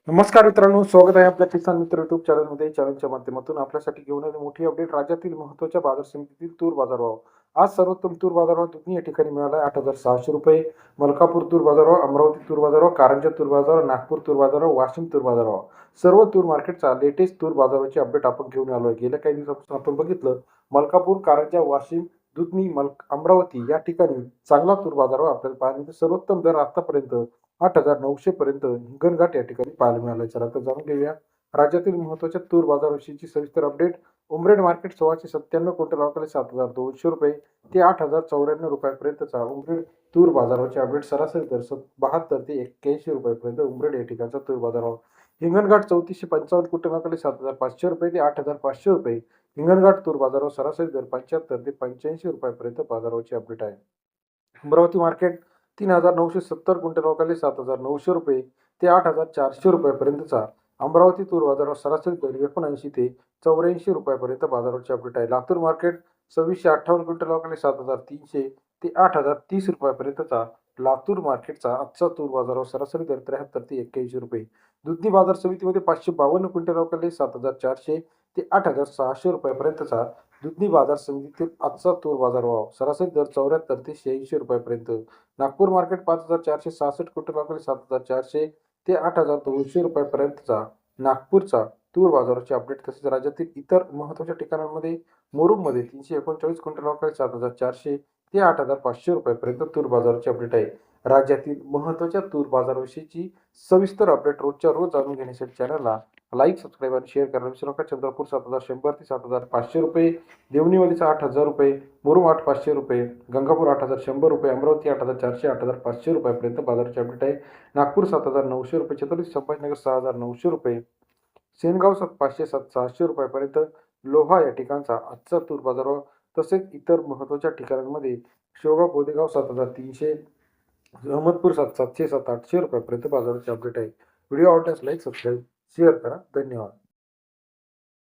नमस्कार मित्रांनो, स्वागत आहे आपल्या किसान मित्र युट्यूब चॅनलमध्ये. चॅनलच्या माध्यमातून आपल्यासाठी घेऊन आलेली मोठी अपडेट राज्यातील महत्त्वाच्या बाजार समितीतील तूर बाजारभाव. आज सर्वोत्तम तूर बाजारभाव दुधनी या ठिकाणी मिळाला आहे 8,600 रुपये. मलकापूर तूर बाजारभाव, अमरावती तूर बाजारभाव, कारंजा तूर बाजारभाव, नागपूर तूर बाजारभाव, वाशिम तूर बाजारभाव. सर्व तूर मार्केटचा लेटेस्ट तूर बाजाराची अपडेट आपण घेऊन आलो आहे. गेल्या काही दिवसापासून आपण बघितलं मलकापूर, कारंजा, वाशिम, दुधनी, अमरावती या ठिकाणी चांगला तूर बाजारभाव आपल्याला पाहायला मिळतो. सर्वोत्तम दर आतापर्यंत 8,900 पर्यंत हिंगणघाट या ठिकाणी पाहायला मिळाला. चला तर जाणून घेऊया राज्यातील महत्त्वाच्या तूर बाजाराविषयीची सविस्तर अपडेट. उमरेड मार्केट 1697 क्विंटल अवकाळी 7,200 रुपये ते 8,094 रुपयापर्यंतचा उमरेड तूर बाजाराची अपडेट. सरासरी दर 72 ते 81 रुपयापर्यंत उमरेड या ठिकाणचा तूर बाजारभाव. हिंगणघाट 3455 क्विंटल अवकाळी 7,500 रुपये ते 8,500 रुपये. हिंगणघाट तूर बाजारावर सरासरी दर 75 ते 85 रुपयापर्यंत बाजाराची अपडेट आहे. अमरावती मार्केट 3,970 क्विंटल अवकाळी 7,900 रुपये ते 8,400 रुपयापर्यंतचा अमरावती तूर बाजारावर सरासरी दर 79 ते 84 रुपयापर्यंत बाजाराची अपडेट आहे. लातूर मार्केट 2658 क्विंटल अवकाळी 7,300 ते 8,030 रुपयापर्यंतचा लातूर मार्केटचा आजचा तूर बाजारावर सरासरी दर 73 ते 81 रुपये. दुधनी बाजार समितीमध्ये 552 क्विंटल अवकाळी 7,400 ते 8,600 रुपयापर्यंतचा दुधनी बाजार समितीतील आजचा तूर बाजारभाव. सरासरी दर 74 ते 86 रुपयापर्यंत. नागपूर मार्केट 5,466 क्विंटल अवकाळी 7,400 ते 8,200 रुपयापर्यंतचा नागपूरचा तूर बाजाराची अपडेट. तसेच राज्यातील इतर महत्त्वाच्या ठिकाणांमध्ये मुरुममध्ये 339 क्विंटल अवकाळी 7,400 ते 8,500 रुपयापर्यंत तूर बाजाराची अपडेट आहे. राज्यातील महत्त्वाच्या तूर बाजाराविषयीची सविस्तर अपडेट रोजच्या रोज जाणून घेण्यासाठी चॅनलला लाईक, सबस्क्राईब आणि शेअर करायला विसरू नका. चंद्रपूर 7,100 ते 7,500 रुपये, देवणीवालीचा 8,000 रुपये, मुरुम 8,500 रुपये, गंगापूर 8,100 रुपये, अमरावती 8,400 8,500 रुपयापर्यंत बाजाराची अपडेट आहे. नागपूर 7,900 रुपये, छत्रपती संभाजीनगर 6,900 रुपये, सेनगाव 500 600 रुपयापर्यंत लोहा या ठिकाणचा आजचा तूर बाजारभाव. तसेच इतर महत्त्वाच्या ठिकाणांमध्ये शेवगाव गोदेगाव 7,300, अहमदपूर 700 7,800 रुपयापर्यंत बाजाराची अपडेट आहे. व्हिडिओ आवडल्यास लाईक, सबस्क्राईब, शेअर करा. धन्यवाद.